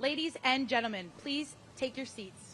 Ladies and gentlemen, please take your seats.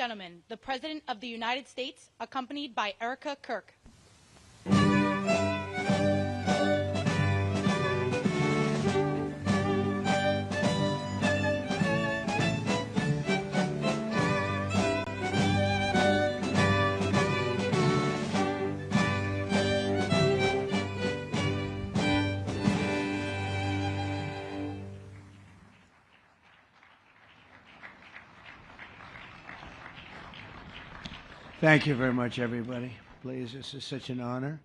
gentlemen, the President of the United States, accompanied by Charlie Kirk. Thank you very much, everybody. Please, this is such an honor.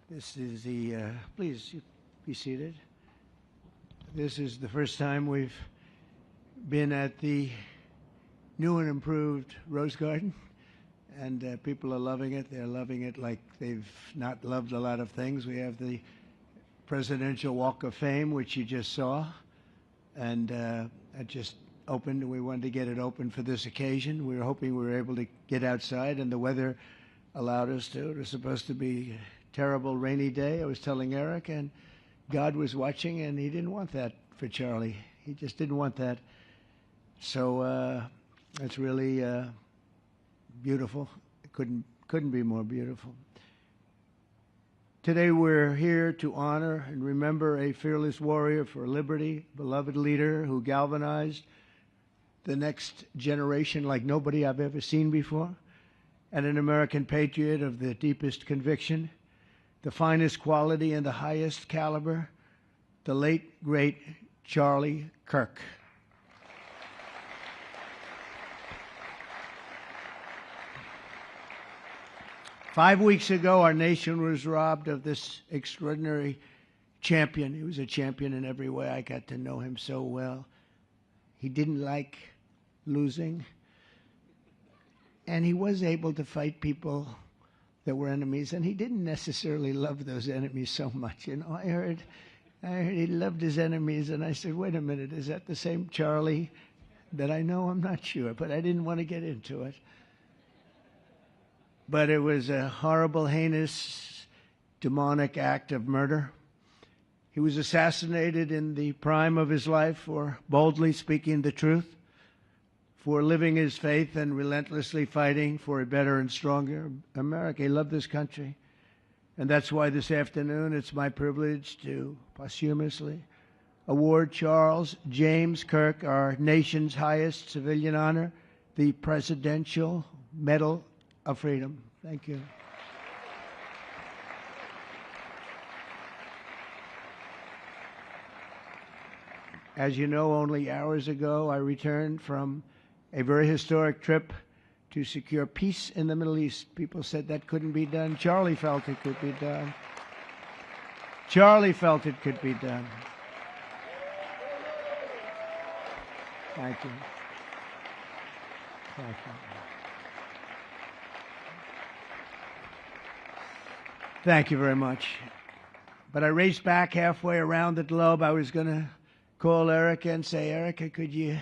This is the, please be seated. This is the first time we've been at the new and improved Rose Garden, and people are loving it. They're loving it like they've not loved a lot of things. We have the Presidential Walk of Fame, which you just saw, and it just opened. We wanted to get it open for this occasion. We were hoping we were able to get outside, and the weather allowed us to. It was supposed to be a terrible rainy day. I was telling Eric, and God was watching, and he didn't want that for Charlie. He just didn't want that. So it's really beautiful. It couldn't be more beautiful. Today we're here to honor and remember a fearless warrior for liberty, beloved leader who galvanized the next generation like nobody I've ever seen before, and an American patriot of the deepest conviction, the finest quality and the highest caliber, the late, great Charlie Kirk. Five weeks ago, our nation was robbed of this extraordinary champion. He was a champion in every way. I got to know him so well. He didn't like losing, and he was able to fight people that were enemies, and he didn't necessarily love those enemies so much. You know, I heard he loved his enemies, and I said, wait a minute, is that the same Charlie that I know? I'm not sure, but I didn't want to get into it. But it was a horrible, heinous, demonic act of murder. He was assassinated in the prime of his life for boldly speaking the truth, for living his faith and relentlessly fighting for a better and stronger America. He loved this country. And that's why this afternoon it's my privilege to posthumously award Charles James Kirk our nation's highest civilian honor, the Presidential Medal of Freedom. Thank you. As you know, only hours ago I returned from a very historic trip to secure peace in the Middle East. People said that couldn't be done. Charlie felt it could be done. Charlie felt it could be done. Thank you. Thank you. Thank you very much. But I raced back halfway around the globe. I was going to call Erica and say, Erica, could you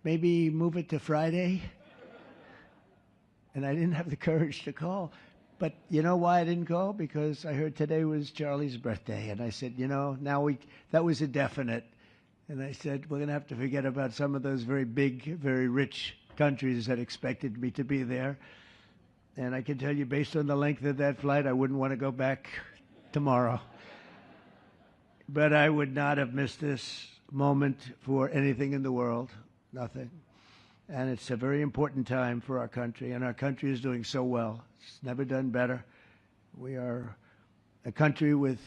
maybe move it to Friday? And I didn't have the courage to call. But you know why I didn't call? Because I heard today was Charlie's birthday. And I said, you know, that was a definite. And I said, we're going to have to forget about some of those very big, very rich countries that expected me to be there. And I can tell you, based on the length of that flight, I wouldn't want to go back tomorrow. But I would not have missed this moment for anything in the world. Nothing. And it's a very important time for our country, and our country is doing so well. It's never done better. We are a country with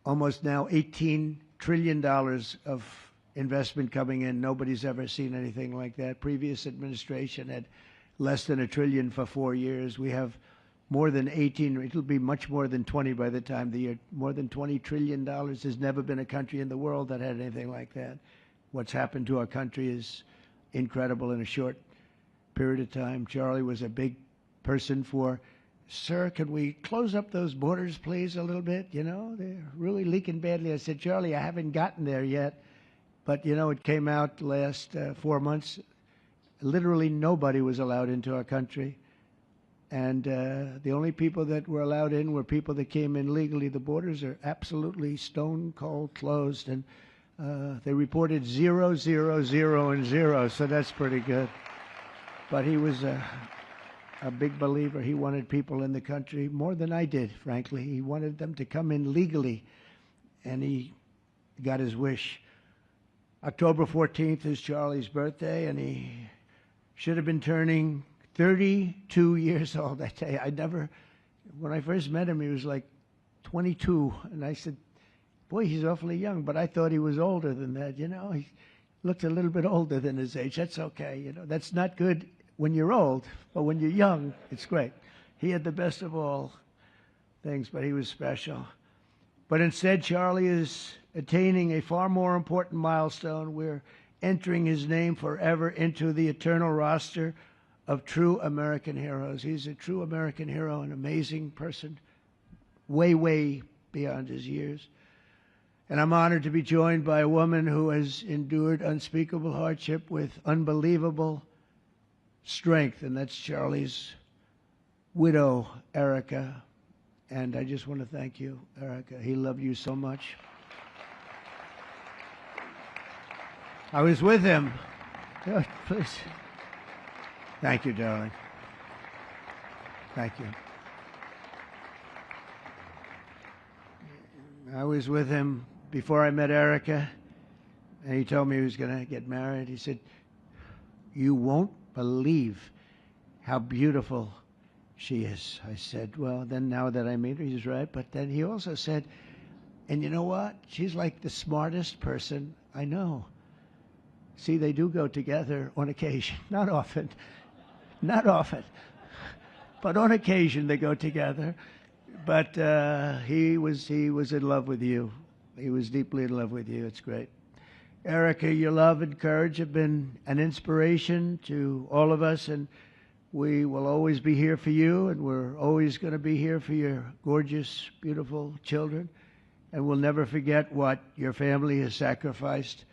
almost now $18 trillion of investment coming in. Nobody's ever seen anything like that. Previous administration had less than $1 trillion for 4 years. We have more than 18, it'll be much more than 20 by the time the year, more than $20 trillion. There's never been a country in the world that had anything like that. What's happened to our country is incredible in a short period of time. Charlie was a big person for, sir, can we close up those borders, please, a little bit? You know, they're really leaking badly. I said, Charlie, I haven't gotten there yet. But, you know, it came out last 4 months. Literally nobody was allowed into our country. And the only people that were allowed in were people that came in legally. The borders are absolutely stone cold closed. And they reported 0, 0, 0, and 0. So that's pretty good. but he was a big believer. He wanted people in the country more than I did, frankly. He wanted them to come in legally, and he got his wish. October 14th is Charlie's birthday, and he should have been turning 32 years old that day. When I first met him, he was like 22, and I said, boy, he's awfully young, but I thought he was older than that, you know. He looked a little bit older than his age. That's okay, you know. That's not good when you're old, but when you're young, it's great. He had the best of all things, but he was special. But instead, Charlie is attaining a far more important milestone. We're entering his name forever into the eternal roster of true American heroes. He's a true American hero, an amazing person, way, way beyond his years. And I'm honored to be joined by a woman who has endured unspeakable hardship with unbelievable strength, and that's Charlie's widow, Erica. And I just want to thank you, Erica. He loved you so much. I was with him. Oh, please. Thank you, darling. Thank you. I was with him before I met Erica, and he told me he was going to get married. He said, you won't believe how beautiful she is. I said, well, then now that I meet her, he's right. But then he also said, and you know what? She's like the smartest person I know. See, they do go together on occasion. Not often. Not often. But on occasion they go together. But he was in love with you. He was deeply in love with you. It's great. Erica, your love and courage have been an inspiration to all of us, and we will always be here for you, and we're always going to be here for your gorgeous, beautiful children, and we'll never forget what your family has sacrificed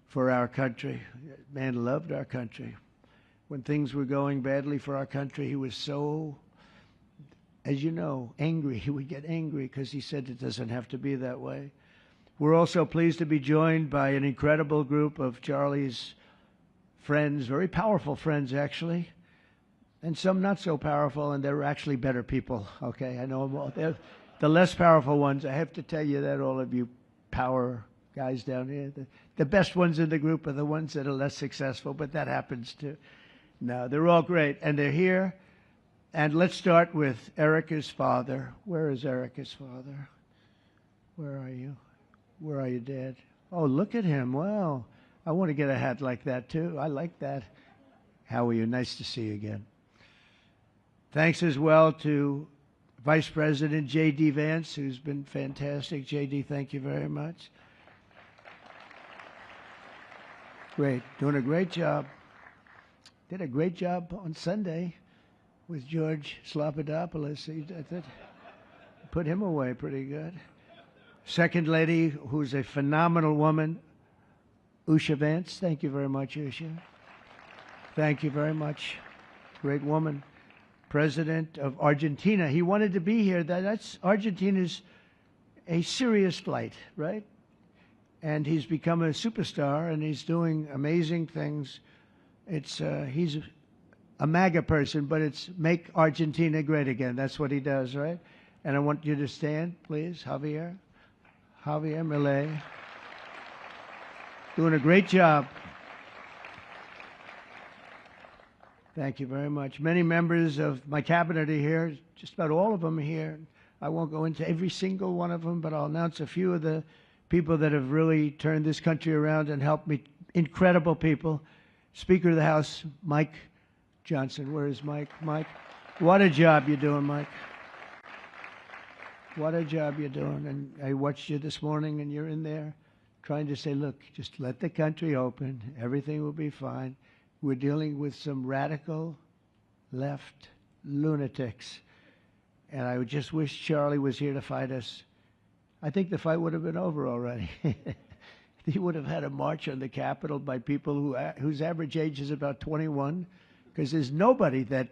for our country. Man loved our country. When things were going badly for our country, he was so, as you know, angry. He would get angry because he said it doesn't have to be that way. We're also pleased to be joined by an incredible group of Charlie's friends, very powerful friends, actually, and some not so powerful, and they're actually better people, okay? I know them all. They're the less powerful ones. I have to tell you that, all of you power guys down here. The best ones in the group are the ones that are less successful, but that happens too. No, they're all great, and they're here. And let's start with Erica's father. Where is Erica's father? Where are you? Where are you, Dad? Oh, look at him. Wow. I want to get a hat like that, too. I like that. How are you? Nice to see you again. Thanks as well to Vice President J.D. Vance, who's been fantastic. J.D., thank you very much. Great. Doing a great job. Did a great job on Sunday with George Slopadopoulos. He put him away pretty good. Second lady, who's a phenomenal woman, Usha Vance. Thank you very much, Usha. Thank you very much. Great woman. President of Argentina. He wanted to be here. That's Argentina's a serious flight, right? And he's become a superstar, and he's doing amazing things. He's a MAGA person, but it's make Argentina great again. That's what he does, right? And I want you to stand, please, Javier Milei. Doing a great job. Thank you very much. Many members of my cabinet are here, just about all of them are here. I won't go into every single one of them, but I'll announce a few of the people that have really turned this country around and helped me. Incredible people. Speaker of the House, Mike Johnson. Where is Mike? Mike, what a job you're doing, Mike. What a job you're doing. And I watched you this morning, and you're in there trying to say, look, just let the country open. Everything will be fine. We're dealing with some radical left lunatics. And I just wish Charlie was here to fight us. I think the fight would have been over already. He would have had a march on the Capitol by people whose average age is about 21, because there's nobody that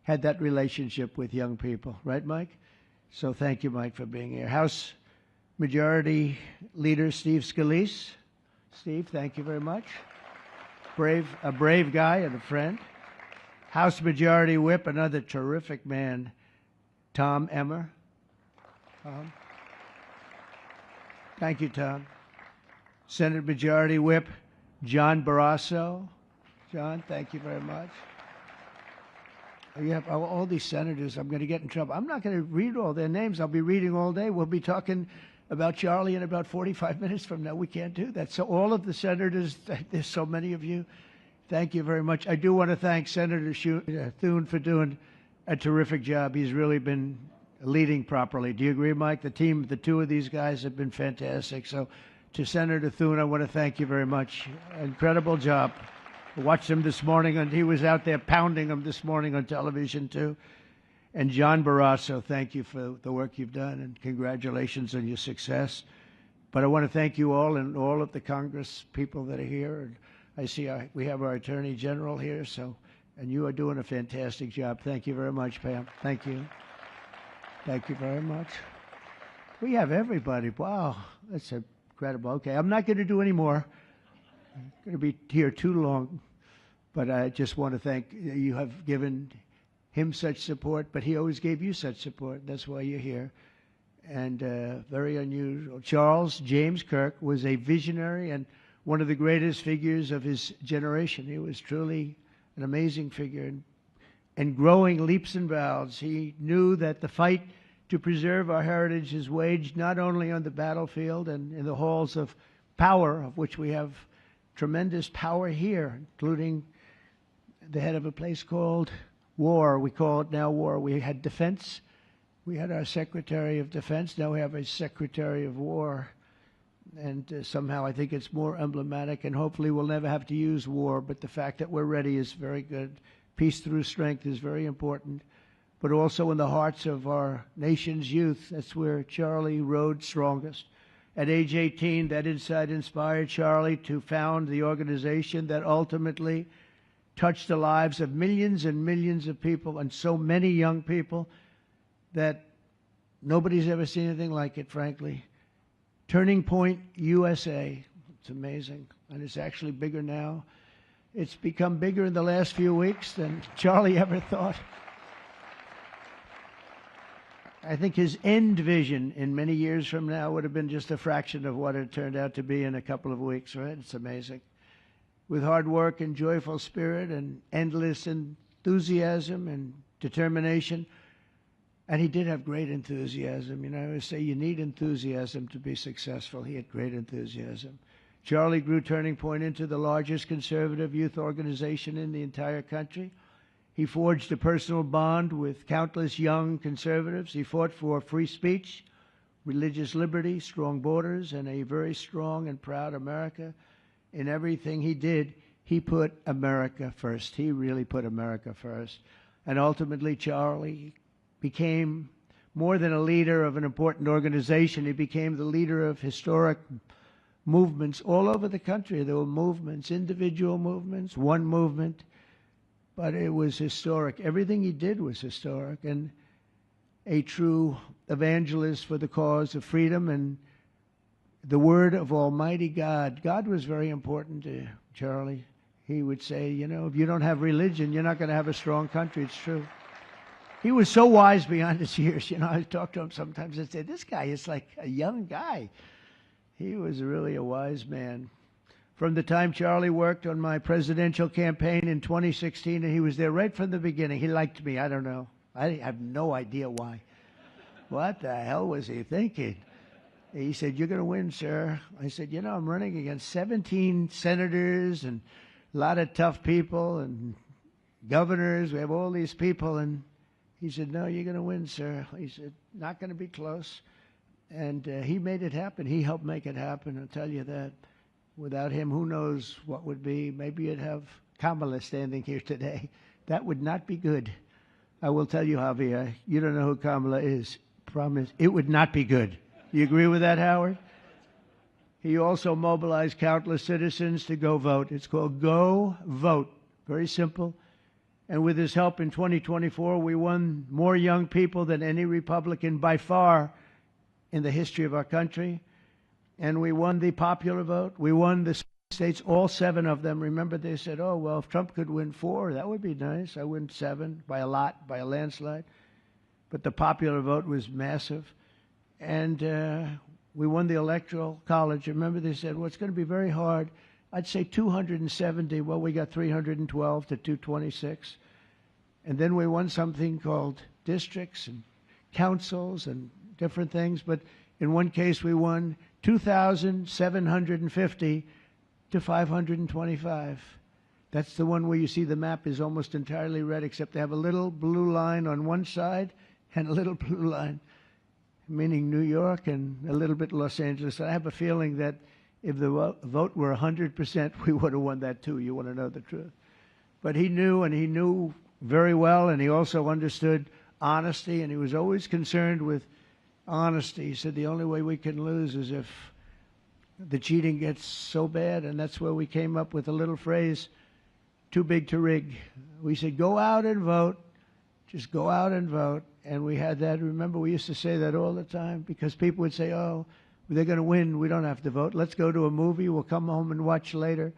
had that relationship with young people. Right, Mike? So thank you, Mike, for being here. House Majority Leader Steve Scalise. Steve, thank you very much. A brave guy and a friend. House Majority Whip, another terrific man, Tom Emmer. Thank you, Tom. Senate Majority Whip, John Barrasso. John, thank you very much. You have all these senators. I'm going to get in trouble. I'm not going to read all their names. I'll be reading all day. We'll be talking about Charlie in about 45 minutes from now. We can't do that. So all of the senators, there's so many of you. Thank you very much. I do want to thank Senator Thune for doing a terrific job. He's really been leading properly. Do you agree, Mike? The team, the two of these guys have been fantastic. So to Senator Thune, I want to thank you very much. Incredible job. I watched him this morning, and he was out there pounding him this morning on television, too. And John Barrasso, thank you for the work you've done, and congratulations on your success. But I want to thank you all and all of the Congress people that are here. And I see we have our Attorney General here, and you are doing a fantastic job. Thank you very much, Pam. Thank you. Thank you very much. We have everybody. Wow, that's incredible. Okay, I'm not going to do any more. I'm going to be here too long, but I just want to thank you. Have given him such support, but he always gave you such support. That's why you're here. And very unusual. Charles James Kirk was a visionary and one of the greatest figures of his generation. He was truly an amazing figure and growing leaps and bounds. He knew that the fight to preserve our heritage is waged not only on the battlefield and in the halls of power, of which we have tremendous power here, including the head of a place called war. We call it now war. We had defense. We had our Secretary of Defense. Now we have a Secretary of War. And somehow I think it's more emblematic, and hopefully we'll never have to use war. But the fact that we're ready is very good. Peace through strength is very important. But also in the hearts of our nation's youth, that's where Charlie rode strongest. At age 18, that insight inspired Charlie to found the organization that ultimately touched the lives of millions and millions of people, and so many young people that nobody's ever seen anything like it, frankly. Turning Point USA. It's amazing, and it's actually bigger now. It's become bigger in the last few weeks than Charlie ever thought. I think his end vision in many years from now would have been just a fraction of what it turned out to be in a couple of weeks, right? It's amazing. With hard work and joyful spirit and endless enthusiasm and determination. And he did have great enthusiasm. You know, I always say you need enthusiasm to be successful. He had great enthusiasm. Charlie grew Turning Point into the largest conservative youth organization in the entire country. He forged a personal bond with countless young conservatives. He fought for free speech, religious liberty, strong borders, and a very strong and proud America. In everything he did, he put America first. He really put America first. And ultimately, Charlie became more than a leader of an important organization. He became the leader of historic movements all over the country. There were movements, individual movements, one movement. But it was historic. Everything he did was historic, and a true evangelist for the cause of freedom and the word of Almighty God. God was very important to Charlie. He would say, you know, if you don't have religion, you're not going to have a strong country. It's true. He was so wise beyond his years. You know, I talk to him sometimes and say, this guy is like a young guy. He was really a wise man. From the time Charlie worked on my presidential campaign in 2016, and he was there right from the beginning. He liked me. I don't know. I have no idea why. What the hell was he thinking? He said, you're going to win, sir. I said, you know, I'm running against 17 senators and a lot of tough people and governors. We have all these people. And he said, no, you're going to win, sir. He said, not going to be close. And he made it happen. He helped make it happen. I'll tell you that. Without him, who knows what would be. Maybe you'd have Kamala standing here today. That would not be good. I will tell you, Javier, you don't know who Kamala is. Promise, it would not be good. You agree with that, Howard? He also mobilized countless citizens to go vote. It's called Go Vote. Very simple. And with his help in 2024, we won more young people than any Republican by far in the history of our country. And we won the popular vote. We won the States, all 7 of them. Remember, they said, oh, well, if Trump could win 4, that would be nice. I win 7 by a lot, by a landslide. But the popular vote was massive. And we won the Electoral College. Remember, they said, well, it's going to be very hard. I'd say 270. Well, we got 312 to 226. And then we won something called districts and councils and different things. But in one case, we won 2,750 to 525. That's the one where you see the map is almost entirely red, except they have a little blue line on one side and a little blue line, meaning New York, and a little bit Los Angeles. I have a feeling that if the vote were 100%, we would have won that too. You want to know the truth. But he knew, and he knew very well, and he also understood honesty, and he was always concerned with honesty. He said the only way we can lose is if the cheating gets so bad, and that's where we came up with a little phrase, too big to rig. We said, go out and vote. Just go out and vote. And we had that. Remember, we used to say that all the time because people would say, oh, they're going to win. We don't have to vote. Let's go to a movie. We'll come home and watch later.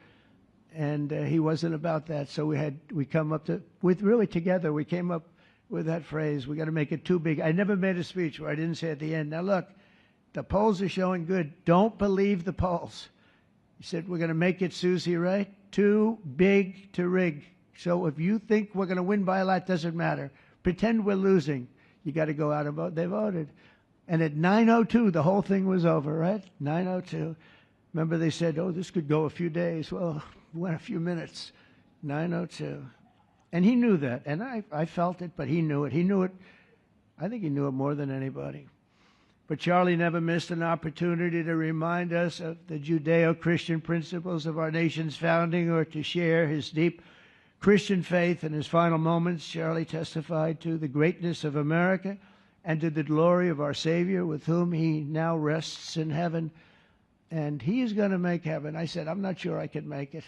And he wasn't about that. So we come up to, really together, we came up with that phrase. We got to make it too big. I never made a speech where I didn't say at the end, now look, the polls are showing good. Don't believe the polls. He said, we're going to make it, Susie, right? Too big to rig. So if you think we're going to win by a lot, doesn't matter. Pretend we're losing. You got to go out and vote. They voted. And at 9:02, the whole thing was over, right? 9:02. Remember they said, oh, this could go a few days. Well, it went a few minutes. 9:02. And he knew that. And I felt it, but he knew it. He knew it. I think he knew it more than anybody. But Charlie never missed an opportunity to remind us of the Judeo-Christian principles of our nation's founding or to share his deep Christian faith. In his final moments, Charlie testified to the greatness of America and to the glory of our Savior, with whom he now rests in heaven. And he is going to make heaven. I said, I'm not sure I could make it,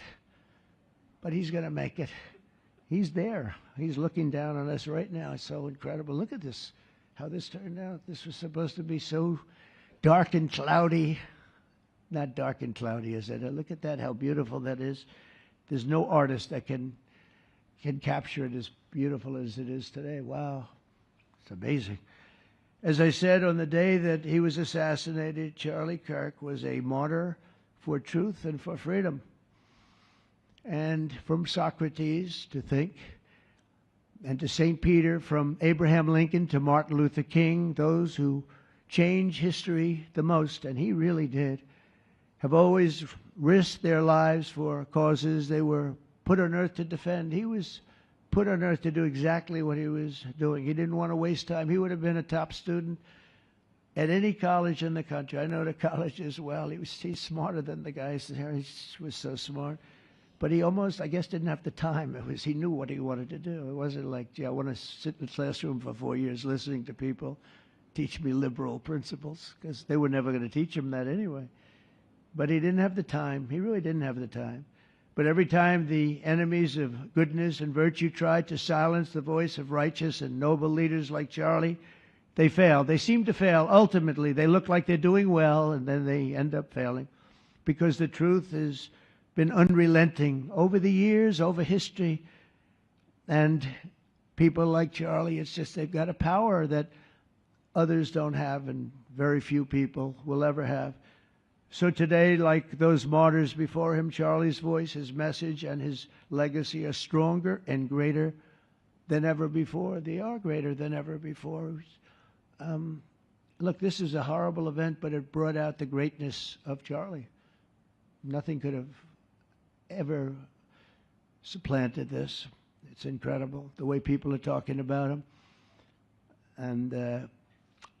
but he's going to make it. He's there. He's looking down on us right now. It's so incredible. Look at this, how this turned out. This was supposed to be so dark and cloudy. Not dark and cloudy, is it? Look at that, how beautiful that is. There's no artist that can capture it as beautiful as it is today. Wow, it's amazing. As I said, on the day that he was assassinated, Charlie Kirk was a martyr for truth and for freedom. And from Socrates to think, and to St. Peter, from Abraham Lincoln to Martin Luther King, those who change history the most, and he really did, have always risked their lives for causes they were put on earth to defend. He was put on earth to do exactly what he was doing. He didn't want to waste time. He would have been a top student at any college in the country. I know the college as well. He's smarter than the guys there. He was so smart. But he almost, I guess, didn't have the time. He knew what he wanted to do. It wasn't like, gee, I want to sit in the classroom for 4 years listening to people teach me liberal principles, because they were never going to teach him that anyway. But he didn't have the time. He really didn't have the time. But every time the enemies of goodness and virtue tried to silence the voice of righteous and noble leaders like Charlie, they failed. They seem to fail. Ultimately, they look like they're doing well, and then they end up failing, because the truth has been unrelenting over the years, over history. And people like Charlie, it's just they've got a power that others don't have, and very few people will ever have. So today, like those martyrs before him, Charlie's voice, his message, and his legacy are stronger and greater than ever before. They are greater than ever before. Look, this is a horrible event, but it brought out the greatness of Charlie. Nothing could have ever supplanted this. It's incredible, the way people are talking about him. And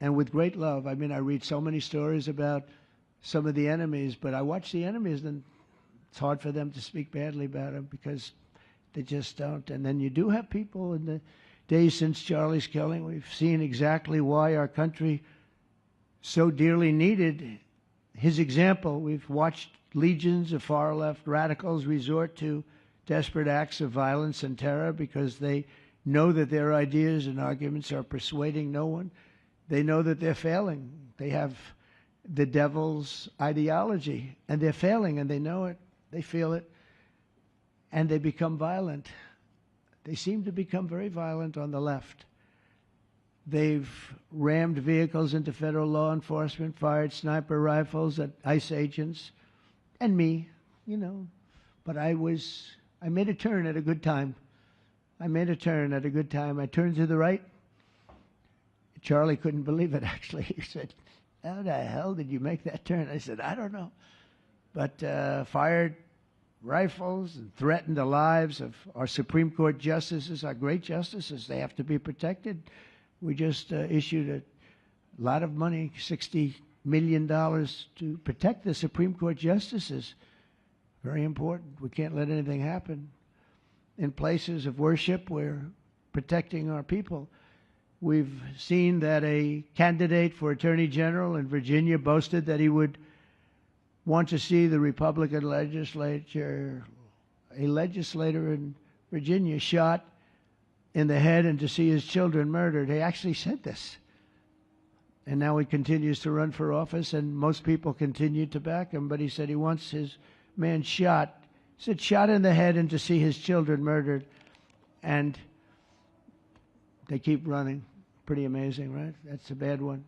with great love. I mean, I read so many stories about some of the enemies, but I watch the enemies, and it's hard for them to speak badly about him because they just don't. And then you do have people in the days since Charlie's killing. We've seen exactly why our country so dearly needed his example. We've watched legions of far-left radicals resort to desperate acts of violence and terror because they know that their ideas and arguments are persuading no one. They know that they're failing. They have the devil's ideology, and they're failing, and they know it. They feel it, and they become violent. They seem to become very violent on the left. They've rammed vehicles into federal law enforcement, fired sniper rifles at ICE agents, and me, you know. But I made a turn at a good time. I turned to the right. Charlie couldn't believe it, actually. He said, "How the hell did you make that turn?" I said, "I don't know." But fired rifles and threatened the lives of our Supreme Court justices, our great justices. They have to be protected. We just issued a lot of money, $60 million, to protect the Supreme Court justices. Very important. We can't let anything happen. In places of worship, we're protecting our people. We've seen that a candidate for Attorney General in Virginia boasted that he would want to see the Republican legislature, a legislator in Virginia, shot in the head and to see his children murdered. He actually said this. And now he continues to run for office, and most people continue to back him, but he said he wants his man shot. He said shot in the head and to see his children murdered. And they keep running. Pretty amazing, right? That's a bad one.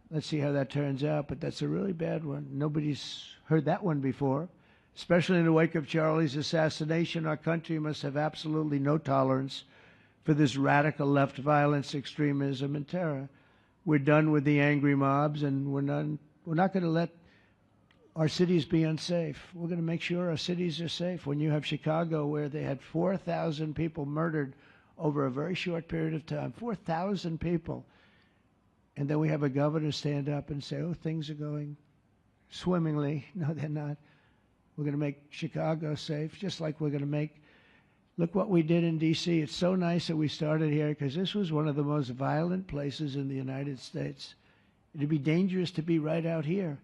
Let's see how that turns out, but that's a really bad one. Nobody's heard that one before. Especially in the wake of Charlie's assassination, our country must have absolutely no tolerance for this radical left violence, extremism, and terror. We're done with the angry mobs, and we're not going to let our cities be unsafe. We're going to make sure our cities are safe. When you have Chicago, where they had 4,000 people murdered over a very short period of time, 4,000 people, and then we have a governor stand up and say, "Oh, things are going swimmingly." No, they're not. We're going to make Chicago safe, just like we're going to make. Look what we did in D.C. It's so nice that we started here, because this was one of the most violent places in the United States. It'd be dangerous to be right out here.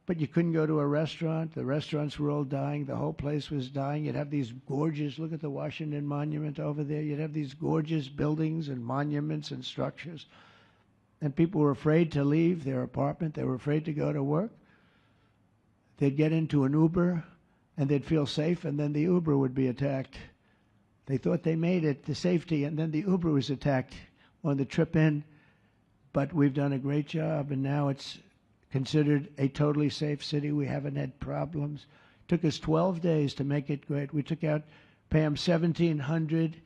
But you couldn't go to a restaurant. The restaurants were all dying. The whole place was dying. You'd have these gorgeous, look at the Washington Monument over there. You'd have these gorgeous buildings and monuments and structures. And people were afraid to leave their apartment. They were afraid to go to work. They'd get into an Uber, and they'd feel safe, and then the Uber would be attacked. They thought they made it to safety, and then the Uber was attacked on the trip in. But we've done a great job, and now it's considered a totally safe city. We haven't had problems. It took us 12 days to make it great. We took out, Pam, 1,700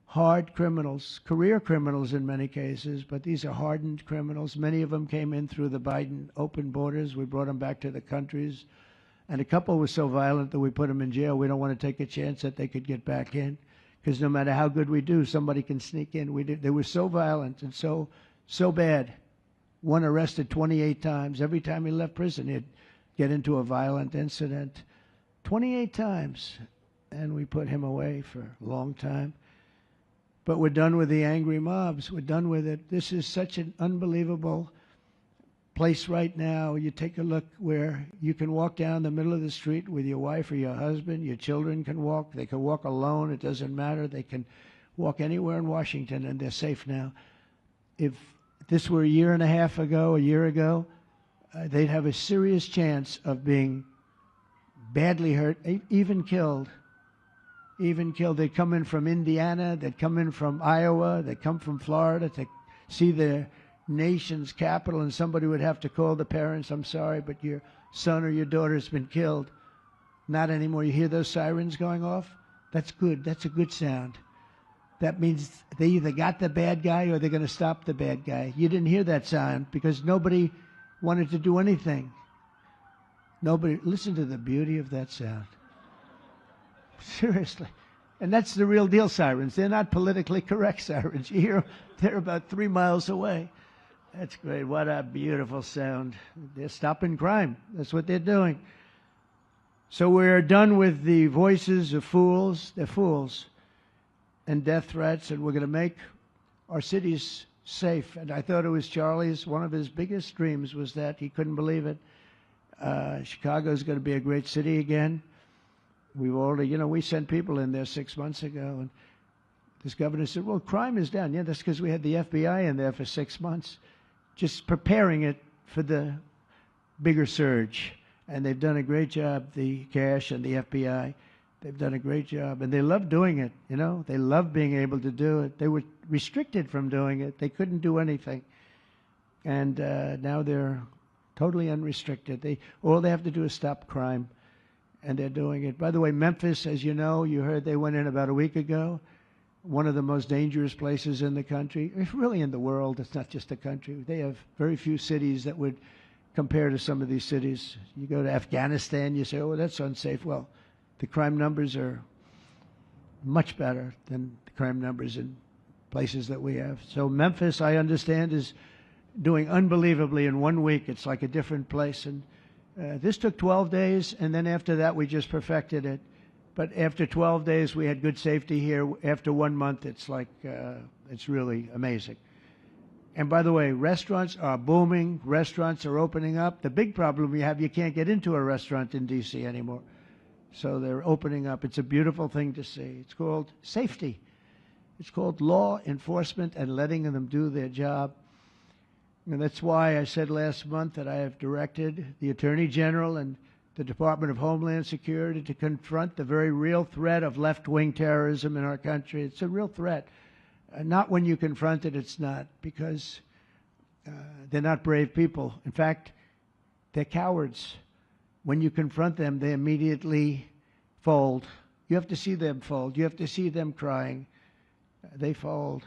hard criminals, career criminals in many cases, but these are hardened criminals. Many of them came in through the Biden open borders. We brought them back to the countries. And a couple were so violent that we put them in jail. We don't want to take a chance that they could get back in, because no matter how good we do, somebody can sneak in. They were so violent and so bad. One arrested 28 times. Every time he left prison, he'd get into a violent incident. 28 times. And we put him away for a long time. But we're done with the angry mobs. We're done with it. This is such an unbelievable place right now. You take a look where you can walk down the middle of the street with your wife or your husband. Your children can walk. They can walk alone. It doesn't matter. They can walk anywhere in Washington, and they're safe now. If this were a year ago, they'd have a serious chance of being badly hurt, even killed. They'd come in from Indiana, they'd come in from Iowa, they'd come from Florida to see the nation's capital, and somebody would have to call the parents, "I'm sorry, but your son or your daughter's been killed." Not anymore. You hear those sirens going off? That's good. That's a good sound. That means they either got the bad guy or they're going to stop the bad guy. You didn't hear that sound because nobody wanted to do anything. Nobody. Listen to the beauty of that sound. Seriously. And that's the real deal sirens. They're not politically correct sirens. You hear them, they're about 3 miles away. That's great. What a beautiful sound. They're stopping crime. That's what they're doing. So we're done with the voices of fools. They're fools. And death threats, and we're going to make our cities safe. And I thought it was Charlie's, one of his biggest dreams was that. He couldn't believe it. Chicago's going to be a great city again. We've already, we sent people in there 6 months ago, and this governor said, "Well, crime is down." Yeah, that's because we had the FBI in there for 6 months, just preparing it for the bigger surge. And they've done a great job, the cash and the FBI. They've done a great job, and they love doing it, you know. They love being able to do it. They were restricted from doing it. They couldn't do anything. And now they're totally unrestricted. All they have to do is stop crime, and they're doing it. By the way, Memphis, as you know, you heard they went in about a week ago, one of the most dangerous places in the country. It's really in the world. It's not just the country. They have very few cities that would compare to some of these cities. You go to Afghanistan, you say, oh, that's unsafe. Well, the crime numbers are much better than the crime numbers in places that we have. So Memphis, I understand, is doing unbelievably in 1 week. It's like a different place. And this took 12 days, and then after that, we just perfected it. But after 12 days, we had good safety here. After 1 month, it's like, it's really amazing. And by the way, restaurants are booming. Restaurants are opening up. The big problem we have, you can't get into a restaurant in D.C. anymore. So they're opening up. It's a beautiful thing to see. It's called safety. It's called law enforcement and letting them do their job. And that's why I said last month that I have directed the Attorney General and the Department of Homeland Security to confront the very real threat of left-wing terrorism in our country. It's a real threat. Not when you confront it, it's not, because they're not brave people. In fact, they're cowards. When you confront them, they immediately fold. You have to see them fold. You have to see them crying. They fold.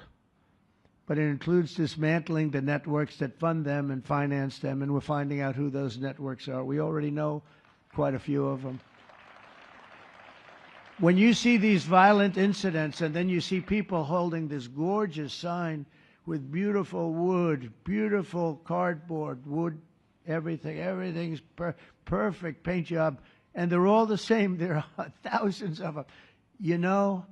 But it includes dismantling the networks that fund them and finance them, and we're finding out who those networks are. We already know quite a few of them. When you see these violent incidents, and then you see people holding this gorgeous sign with beautiful wood, beautiful cardboard, wood, everything's perfect paint job, and they're all the same. There are thousands of them. You know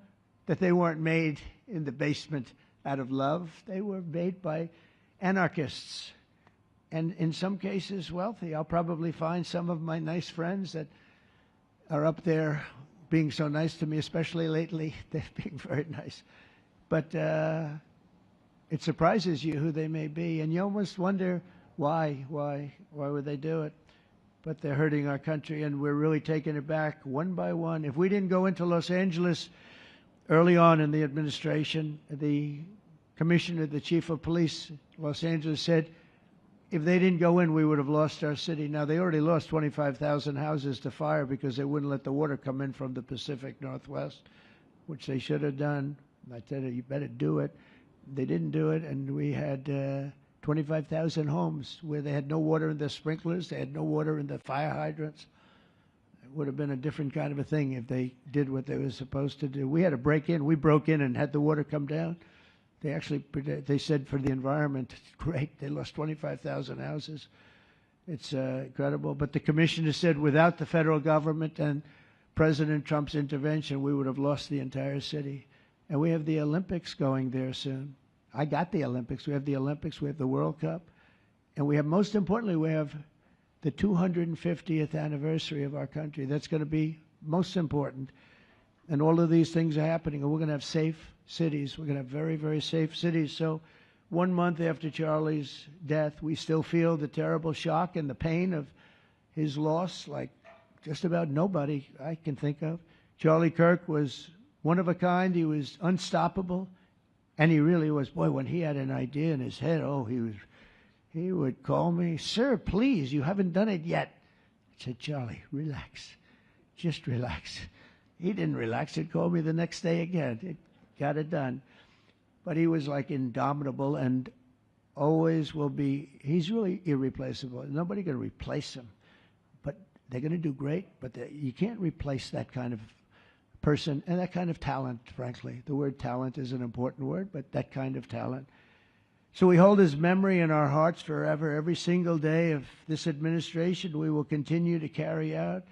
that they weren't made in the basement out of love. They were made by anarchists, and in some cases wealthy. I'll probably find some of my nice friends that are up there being so nice to me, especially lately. They're being very nice. But it surprises you who they may be, and you almost wonder why would they do it? But they're hurting our country, and we're really taking it back one by one. If we didn't go into Los Angeles early on in the administration, the commissioner, the chief of police, Los Angeles, said if they didn't go in, we would have lost our city. Now, they already lost 25,000 houses to fire because they wouldn't let the water come in from the Pacific Northwest, which they should have done. I said, you better do it. They didn't do it, and we had 25,000 homes where they had no water in the sprinklers, they had no water in the fire hydrants. It would have been a different kind of a thing if they did what they were supposed to do. We had to break in. We broke in and had the water come down. They said for the environment, great, they lost 25,000 houses. It's incredible. But the commissioner said without the federal government and President Trump's intervention, we would have lost the entire city. And we have the Olympics going there soon. I got the Olympics. We have the Olympics. We have the World Cup. And we have, most importantly, we have the 250th anniversary of our country. That's going to be most important. And all of these things are happening. And we're going to have safe cities. We're going to have very, very safe cities. So 1 month after Charlie's death, we still feel the terrible shock and the pain of his loss, like just about nobody I can think of. Charlie Kirk was one of a kind. He was unstoppable. And he really was. Boy, when he had an idea in his head, he would call me, sir, please, you haven't done it yet. I said, Charlie, relax. Just relax. He didn't relax. He'd call me the next day again. It got it done. But he was like indomitable and always will be. He's really irreplaceable. Nobody going to replace him. But they're going to do great. But you can't replace that kind of person and that kind of talent, frankly. The word talent is an important word, but that kind of talent. So we hold his memory in our hearts forever. Every single day of this administration, we will continue to carry out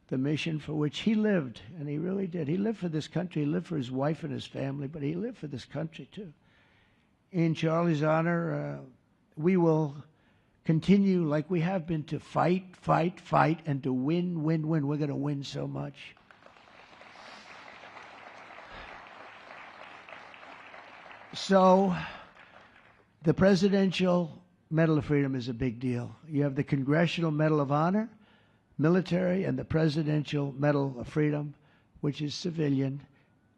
the mission for which he lived, and he really did. He lived for this country. He lived for his wife and his family, but he lived for this country, too. In Charlie's honor, we will continue like we have been to fight, and to win. We're going to win so much. So the Presidential Medal of Freedom is a big deal. You have the Congressional Medal of Honor, military and the Presidential Medal of Freedom, which is civilian.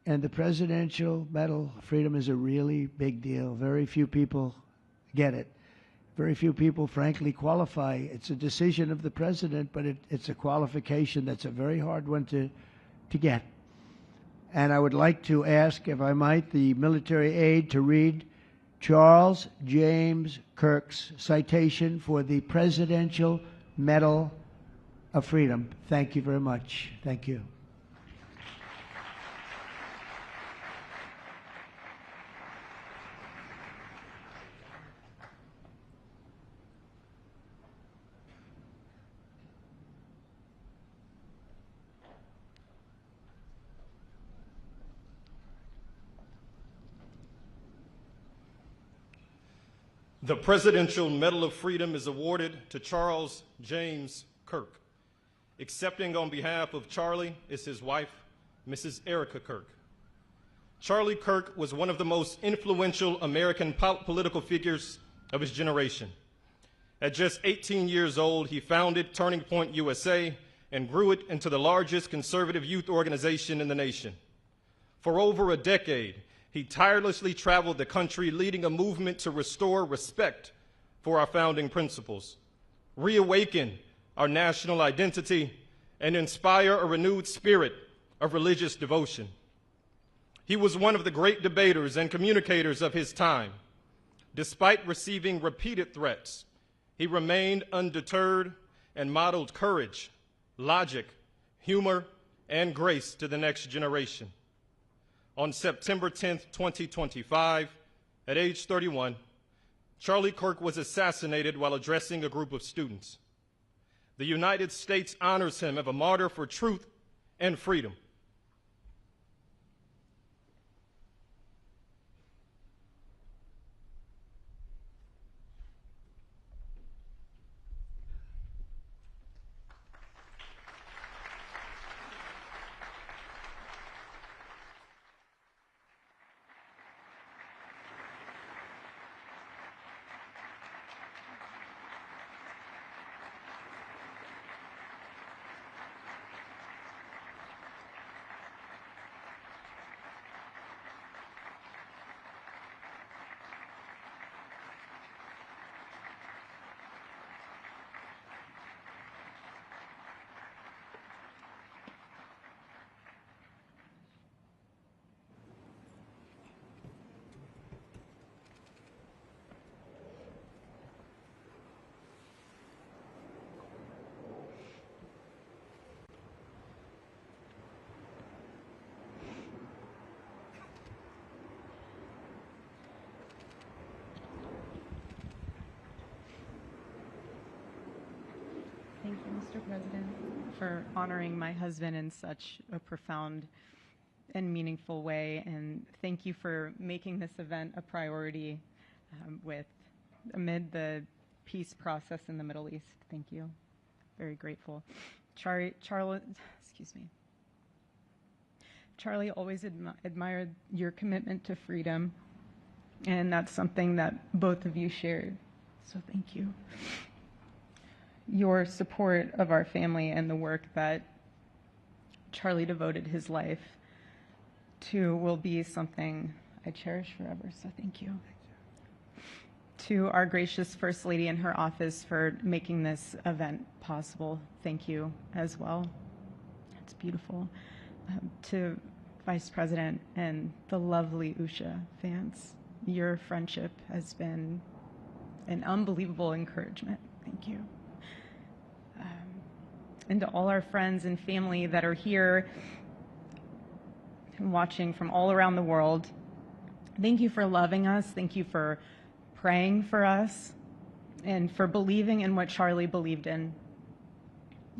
And the Presidential Medal of Freedom is a really big deal. Very few people get it. Very few people, frankly, qualify. It's a decision of the president, but it's a qualification that's a very hard one to get. And I would like to ask, if I might, the military aide to read Charles James Kirk's citation for the Presidential Medal of Freedom. Thank you very much. Thank you. The Presidential Medal of Freedom is awarded to Charles James Kirk. Accepting on behalf of Charlie is his wife, Mrs. Erica Kirk. Charlie Kirk was one of the most influential American political figures of his generation. At just 18 years old, he founded Turning Point USA and grew it into the largest conservative youth organization in the nation. For over a decade, he tirelessly traveled the country leading a movement to restore respect for our founding principles, reawaken our national identity, and inspire a renewed spirit of religious devotion. He was one of the great debaters and communicators of his time. Despite receiving repeated threats, he remained undeterred and modeled courage, logic, humor, and grace to the next generation. On September 10th, 2025, at age 31, Charlie Kirk was assassinated while addressing a group of students. The United States honors him as a martyr for truth and freedom. Thank you, Mr. President, for honoring my husband in such a profound and meaningful way. And thank you for making this event a priority amid the peace process in the Middle East. Thank you. Very grateful. Charlie always admired your commitment to freedom, and that's something that both of you shared. So thank you. Your support of our family and the work that Charlie devoted his life to will be something I cherish forever, so thank you. To our gracious First Lady in her office for making this event possible, thank you as well. It's beautiful. To Vice President and the lovely Usha fans, your friendship has been an unbelievable encouragement. Thank you. And to all our friends and family that are here and watching from all around the world, thank you for loving us. Thank you for praying for us and for believing in what Charlie believed in.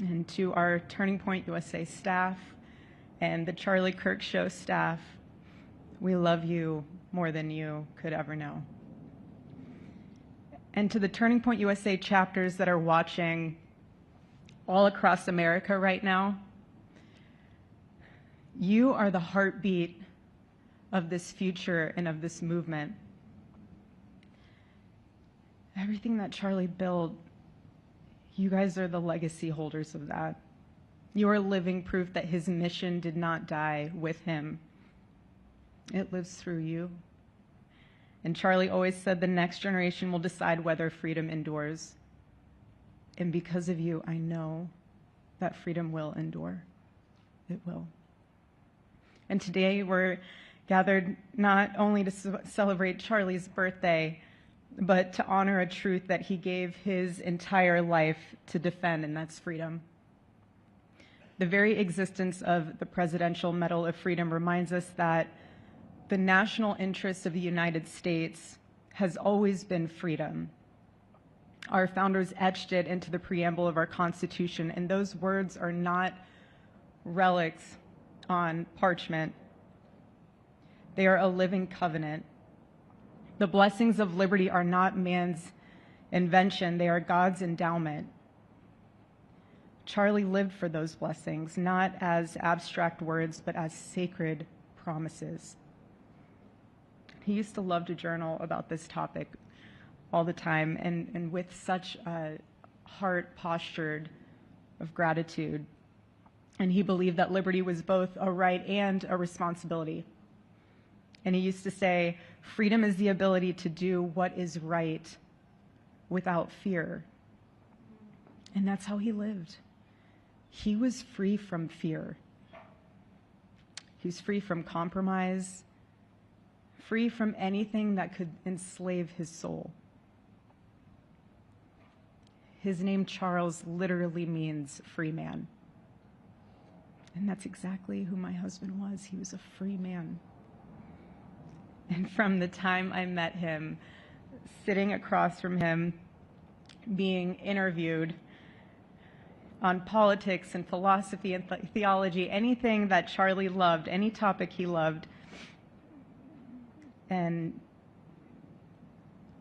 And to our Turning Point USA staff and the Charlie Kirk Show staff, we love you more than you could ever know. And to the Turning Point USA chapters that are watching all across America right now, you are the heartbeat of this future and of this movement. Everything that Charlie built, You guys are the legacy holders of that. You are living proof that his mission did not die with him. It lives through you. And Charlie always said the next generation will decide whether freedom endures. And because of you, I know that freedom will endure. It will. And today we're gathered not only to celebrate Charlie's birthday, but to honor a truth that he gave his entire life to defend, and that's freedom. The very existence of the Presidential Medal of Freedom reminds us that the national interest of the United States has always been freedom. Our founders etched it into the preamble of our Constitution, and those words are not relics on parchment. They are a living covenant. The blessings of liberty are not man's invention, they are God's endowment. Charlie lived for those blessings, not as abstract words, but as sacred promises. He used to love to journal about this topic all the time, and with such a heart postured of gratitude. And he believed that liberty was both a right and a responsibility. And he used to say, freedom is the ability to do what is right without fear. And that's how he lived. He was free from fear. He was free from compromise, free from anything that could enslave his soul. His name, Charles, literally means free man. And that's exactly who my husband was. He was a free man. And from the time I met him, sitting across from him, being interviewed on politics and philosophy and theology, anything that Charlie loved, any topic he loved, and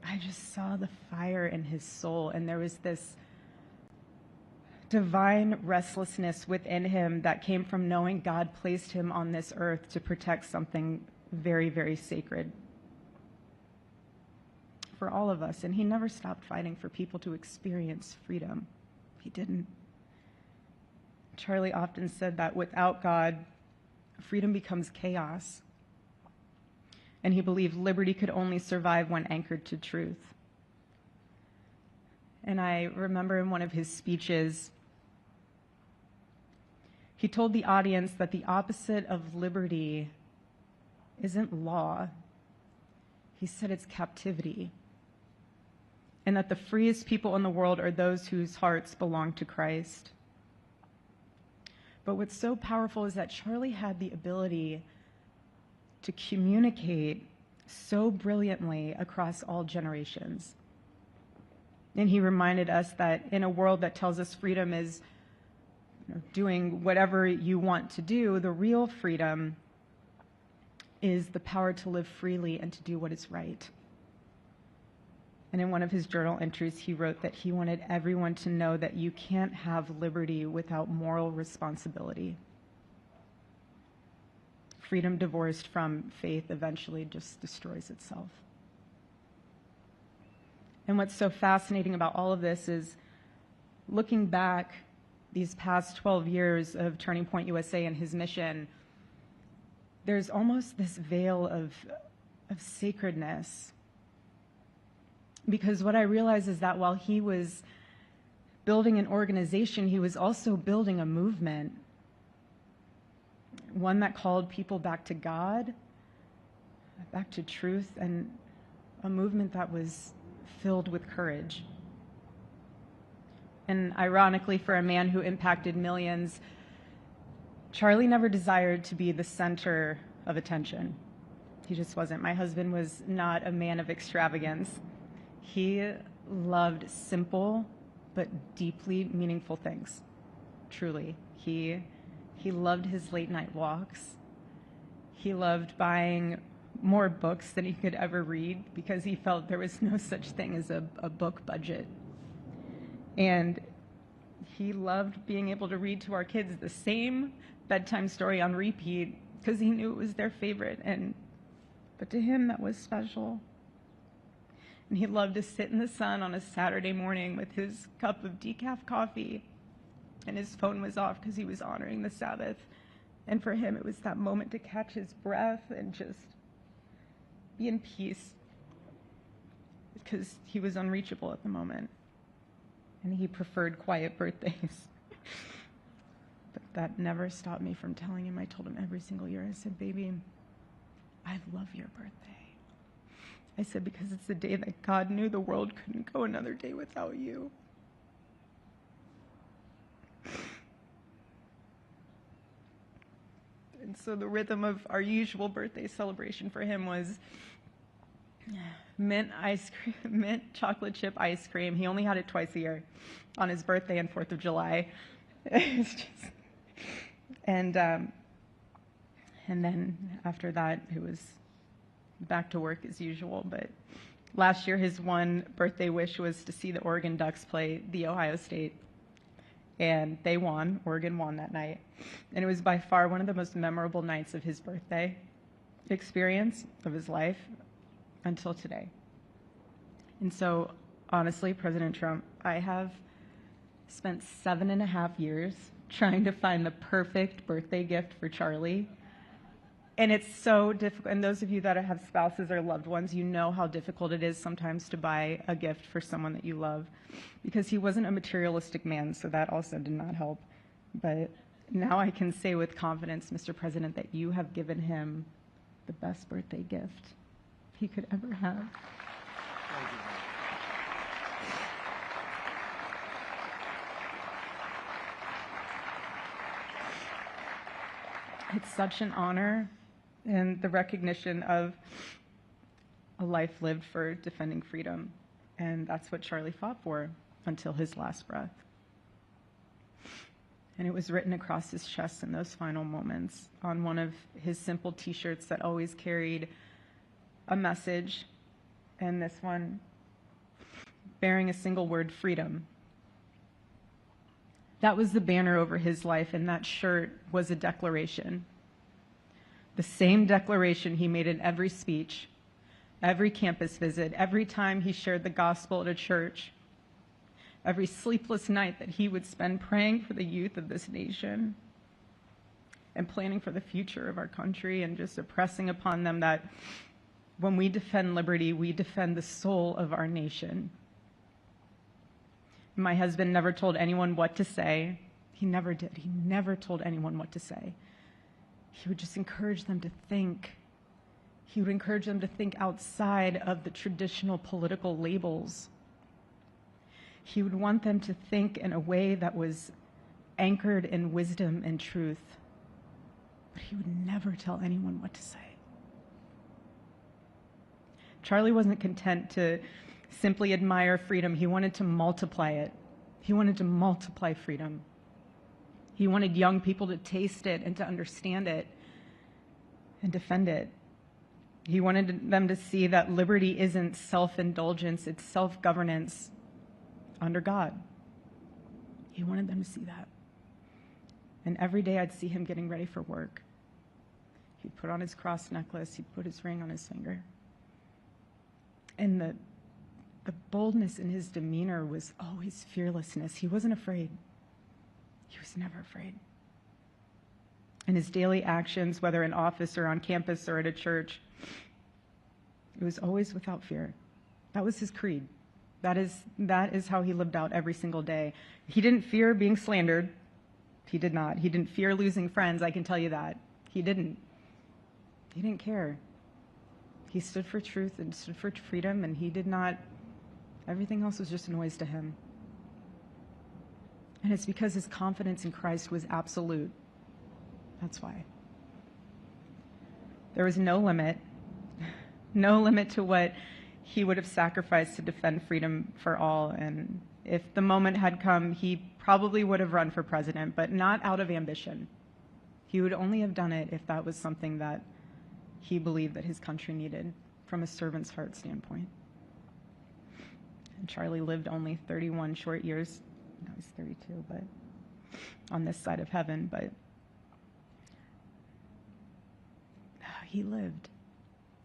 I just saw the fire in his soul, and there was this divine restlessness within him that came from knowing God placed him on this earth to protect something very, very sacred for all of us. And he never stopped fighting for people to experience freedom. He didn't. Charlie often said that without God, freedom becomes chaos. And he believed liberty could only survive when anchored to truth. And I remember in one of his speeches, he told the audience that the opposite of liberty isn't law. He said it's captivity. And that the freest people in the world are those whose hearts belong to Christ. But what's so powerful is that Charlie had the ability to communicate so brilliantly across all generations. And he reminded us that in a world that tells us freedom is doing whatever you want to do, the real freedom is the power to live freely and to do what is right. And in one of his journal entries, he wrote that he wanted everyone to know that you can't have liberty without moral responsibility. Freedom divorced from faith eventually just destroys itself. And what's so fascinating about all of this is looking back these past 12 years of Turning Point USA and his mission, there's almost this veil of sacredness. Because what I realized is that while he was building an organization, he was also building a movement. One that called people back to God, back to truth, and a movement that was filled with courage. And ironically, for a man who impacted millions, Charlie never desired to be the center of attention. He just wasn't. My husband was not a man of extravagance. He loved simple but deeply meaningful things, truly. He loved his late night walks. He loved buying more books than he could ever read because he felt there was no such thing as a book budget. And he loved being able to read to our kids the same bedtime story on repeat because he knew it was their favorite. But to him, that was special. And he loved to sit in the sun on a Saturday morning with his cup of decaf coffee, and his phone was off because he was honoring the Sabbath. And for him, it was that moment to catch his breath and just be in peace, because he was unreachable at the moment. And he preferred quiet birthdays. But that never stopped me from telling him. I told him every single year, I said, baby, I love your birthday. I said, because it's the day that God knew the world couldn't go another day without you. And so the rhythm of our usual birthday celebration for him was mint ice cream, mint chocolate chip ice cream. He only had it twice a year, on his birthday and 4th of July. It's just, and then after that, it was back to work as usual. But last year, his one birthday wish was to see the Oregon Ducks play the Ohio State. And they won. Oregon won that night. And it was by far one of the most memorable nights of his birthday experience of his life until today. And so, honestly, President Trump, I have spent 7.5 years trying to find the perfect birthday gift for Charlie. And it's so difficult. And those of you that have spouses or loved ones, you know how difficult it is sometimes to buy a gift for someone that you love, because he wasn't a materialistic man, so that also did not help. But now I can say with confidence, Mr. President, that you have given him the best birthday gift he could ever have. It's such an honor, and the recognition of a life lived for defending freedom. And that's what Charlie fought for until his last breath. And it was written across his chest in those final moments on one of his simple t-shirts that always carried a message, and this one bearing a single word, freedom. That was the banner over his life, and that shirt was a declaration. The same declaration he made in every speech, every campus visit, every time he shared the gospel at a church, every sleepless night that he would spend praying for the youth of this nation and planning for the future of our country, and just impressing upon them that when we defend liberty, we defend the soul of our nation. My husband never told anyone what to say. He never did. He never told anyone what to say. He would just encourage them to think. He would encourage them to think outside of the traditional political labels. He would want them to think in a way that was anchored in wisdom and truth. But he would never tell anyone what to say. Charlie wasn't content to simply admire freedom. He wanted to multiply it. He wanted to multiply freedom. He wanted young people to taste it and to understand it and defend it. He wanted them to see that liberty isn't self-indulgence, it's self-governance under God. He wanted them to see that. And every day I'd see him getting ready for work. He'd put on his cross necklace, he'd put his ring on his finger. And the boldness in his demeanor was always fearlessness. He wasn't afraid. He was never afraid. In his daily actions, whether in office or on campus or at a church, it was always without fear. That was his creed. That is how he lived out every single day. He didn't fear being slandered. He did not. He didn't fear losing friends, I can tell you that. He didn't. He didn't care. He stood for truth and stood for freedom, and he did not, everything else was just a noise to him. And it's because his confidence in Christ was absolute. That's why. There was no limit to what he would have sacrificed to defend freedom for all. And if the moment had come, he probably would have run for president, but not out of ambition. He would only have done it if that was something that he believed that his country needed from a servant's heart standpoint. And Charlie lived only 31 short years. No, he's 32, but on this side of heaven, but he lived.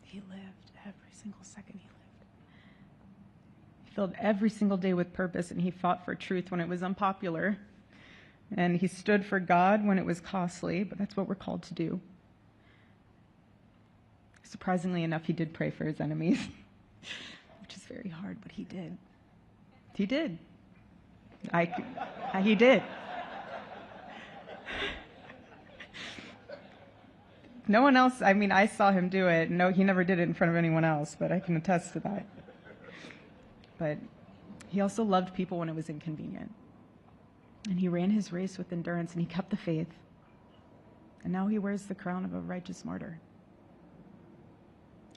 He lived every single second he lived. filled every single day with purpose, and he fought for truth when it was unpopular. And he stood for God when it was costly, but that's what we're called to do. Surprisingly enough, he did pray for his enemies, which is very hard, but he did. He did. He did. No one else, I mean, I saw him do it. No, he never did it in front of anyone else, but I can attest to that. But he also loved people when it was inconvenient. And he ran his race with endurance, and he kept the faith. And now he wears the crown of a righteous martyr.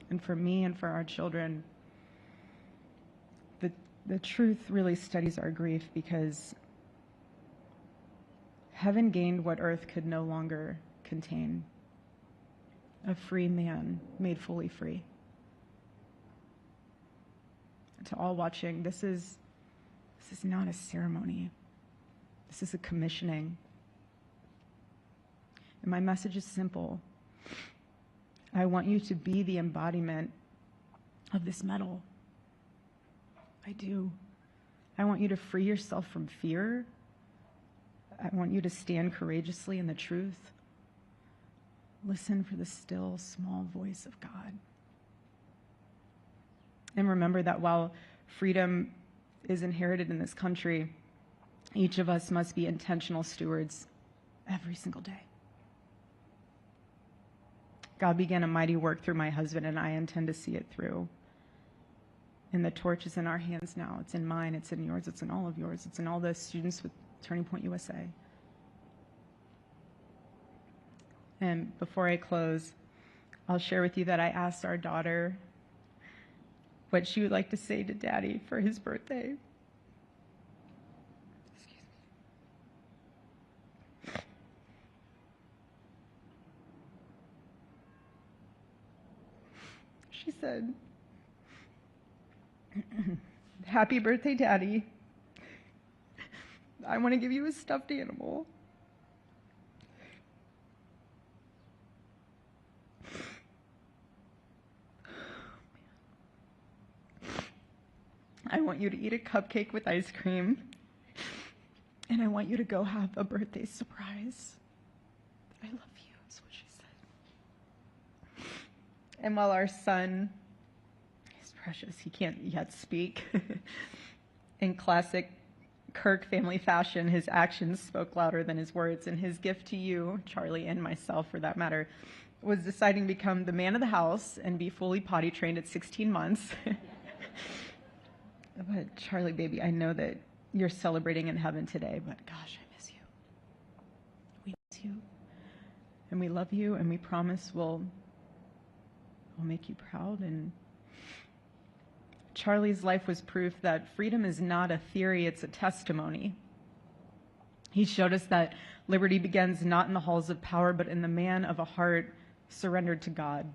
And for me and for our children, the truth really steadies our grief, because heaven gained what earth could no longer contain: a free man made fully free. And to all watching, this is not a ceremony. This is a commissioning. And my message is simple. I want you to be the embodiment of this medal. I do. I want you to free yourself from fear. I want you to stand courageously in the truth. Listen for the still, small voice of God. And remember that while freedom is inherited in this country, each of us must be intentional stewards every single day. God began a mighty work through my husband, and I intend to see it through. And the torch is in our hands now. It's in mine, it's in yours, it's in all of yours, it's in all the students with Turning Point USA. And before I close, I'll share with you that I asked our daughter what she would like to say to Daddy for his birthday. She said, "Happy birthday, Daddy. I want to give you a stuffed animal. I want you to eat a cupcake with ice cream, and I want you to go have a birthday surprise. I love you," is what she said. And while our son is precious, he can't yet speak, in classic Kirk family fashion, his actions spoke louder than his words, and his gift to you, Charlie, and myself for that matter, was deciding to become the man of the house and be fully potty trained at 16 months. But Charlie, baby, I know that you're celebrating in heaven today, but gosh, I miss you. We miss you, and we love you, and we promise we'll make you proud. And Charlie's life was proof that freedom is not a theory, it's a testimony. He showed us that liberty begins not in the halls of power, but in the man of a heart surrendered to God.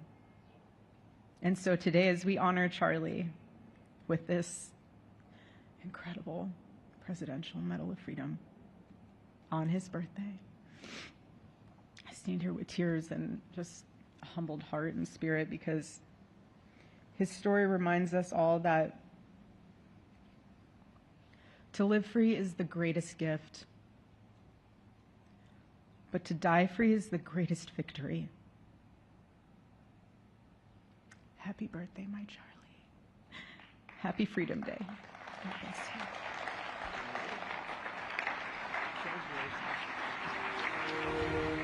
And so today, as we honor Charlie with this incredible Presidential Medal of Freedom on his birthday, I stand here with tears and just a humbled heart and spirit, because his story reminds us all that to live free is the greatest gift, but to die free is the greatest victory. Happy birthday, my Charlie. Happy Freedom Day. God bless you.